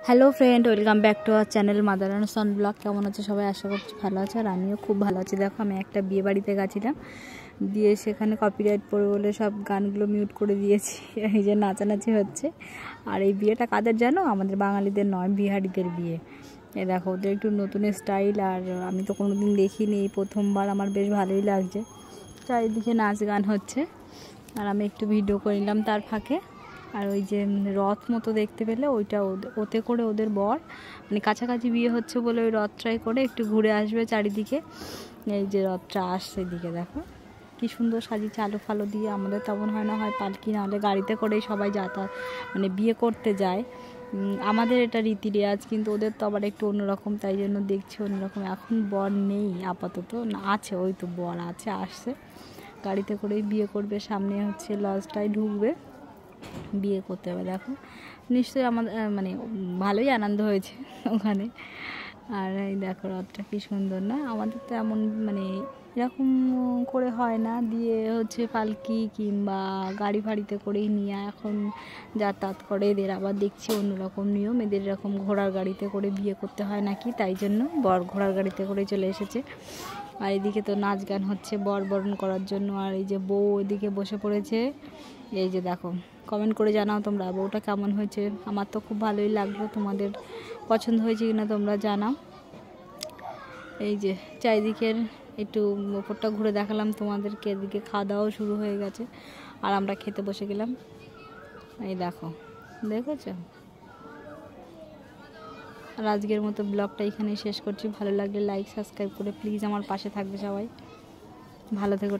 Hello friend, welcome back to our channel mother and Son blog. কেমন আছে সবাই? আশা করছি ভালো আছে, আর আমিও খুব ভালো আছি। দেখো, আমি একটা বিয়ে বাড়িতে গেছিলাম, দিয়ে সেখানে কপিরাইট পড়ে বলে সব গানগুলো মিউট করে দিয়েছি। এই যে নাচানাচি হচ্ছে। আর এই বিয়েটা কাদের জানো? আমাদের বাঙালিদের নয়, বিহারিদের বিয়ে। এ দেখো, ওদের একটু নতুন স্টাইল, আর আমি তো কোনোদিন দেখিনি, এই প্রথমবার। আমার বেশ ভালোই লাগছে। চারিদিকে নাচ গান হচ্ছে, আর আমি একটু ভিডিও করে নিলাম তার ফাঁকে। আর ওই যে রথ মতো দেখতে পেলে, ওইটা ওতে করে ওদের বর, মানে কাছাকাছি বিয়ে হচ্ছে বলে ওই রথটাই করে একটু ঘুরে আসবে চারিদিকে। এই যে রথটা আসছে, দিকে দেখো কি সুন্দর সাজিয়েছে আলো ফালো দিয়ে। আমাদের তেমন হয় না, হয় পালকি, না হলে গাড়িতে করেই সবাই যাতায়াত, মানে বিয়ে করতে যায়। আমাদের এটা রীতি রেওয়াজ, কিন্তু ওদের তো আবার একটু অন্যরকম, তাই জন্য দেখছি অন্যরকম। এখন বর নেই আপাতত, না আছে, ওই তো বর আছে, আসছে গাড়িতে করেই বিয়ে করবে। সামনে হচ্ছে লজটায় ঢুকবে, বিয়ে করতে হবে। দেখো, নিশ্চয়ই আমাদের মানে ভালোই আনন্দ হয়েছে ওখানে। আর এই দেখো রথটা কি সুন্দর না? আমাদের তো এমন মানে এরকম করে হয় না, দিয়ে হচ্ছে পালকি কিংবা গাড়ি ফাড়িতে করেই নিয়ে এখন যাতায়াত করে। এদের আবার দেখছি অন্যরকম নিয়ম, এদের এরকম ঘোড়ার গাড়িতে করে বিয়ে করতে হয় নাকি, তাই জন্য বর ঘোড়ার গাড়িতে করে চলে এসেছে। আর এদিকে তো নাচ গান হচ্ছে বর বরণ করার জন্য। আর এই যে বউ এদিকে বসে পড়েছে। এই যে দেখো, কমেন্ট করে জানাও তোমরা বউটা কেমন হয়েছে। আমার তো খুব ভালোই লাগলো, তোমাদের পছন্দ হয়েছে কিনা তোমরা জানাও। এই যে চারিদিকের একটু ওপরটা ঘুরে দেখালাম তোমাদেরকে। এদিকে খাওয়া দাওয়াও শুরু হয়ে গেছে, আর আমরা খেতে বসে গেলাম। এই দেখো, দেখেছ? আর আজকের মতো ব্লগটা এখানেই শেষ করছি। ভালো লাগলে লাইক সাবস্ক্রাইব করে প্লিজ আমার পাশে থাকবে সবাই। ভালো থেকো।